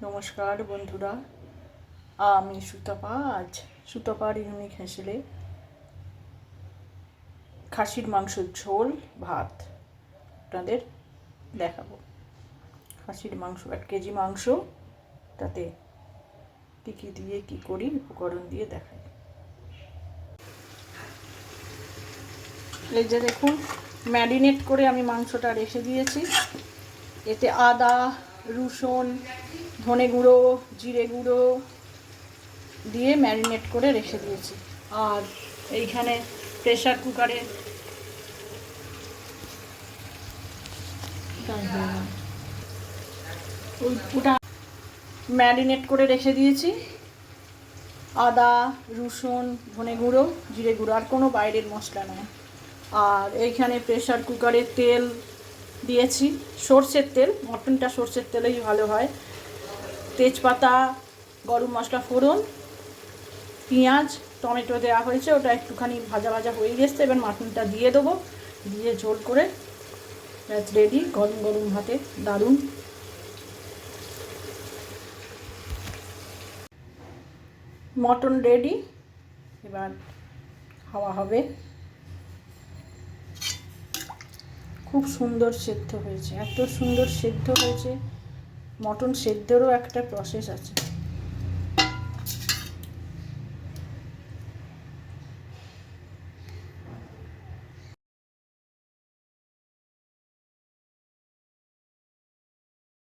নমস্কার বন্ধুরা, আমি সুতপা। আজ সুতপার ইউনিক হ্যাসেলে খাসির মাংসের ঝোল ভাত আপনাদের দেখাবো। খাসির মাংস 1 কেজি মাংস, তাতে কী কী দিয়ে কী করি উপকরণ দিয়ে দেখাই। এই যে দেখুন, ম্যারিনেট করে আমি মাংসটা রেখে দিয়েছি। এতে আদা, রসুন, ধনে গুঁড়ো, জিরে গুঁড়ো দিয়ে ম্যারিনেট করে রেখে দিয়েছি। আর এইখানে প্রেসার কুকারে ওটা ম্যারিনেট করে রেখে দিয়েছি। আদা, রসুন, ধনে গুঁড়ো, জিরে গুঁড়ো, আর কোনো বাইরের মশলা নয়। আর এইখানে প্রেসার কুকারে তেল দিয়েছি, সর্ষের তেল। মটনটা সর্ষের তেলেই ভালো হয়। তেজপাতা, গরম মশলা ফোড়ন, পেঁয়াজ, টমেটো দেওয়া হয়েছে। ওটা একটুখানি ভাজা ভাজা হয়ে গেছে। এবার মাটনটা দিয়ে দেবো, দিয়ে ঝোল করে রেডি। গরম গরম ভাতে দারুণ। মটন রেডি, এবার খাওয়া হবে। খুব সুন্দর সেদ্ধ হয়েছে, এত সুন্দর সেদ্ধ হয়েছে। মটন সেদ্ধরও একটা প্রসেস আছে।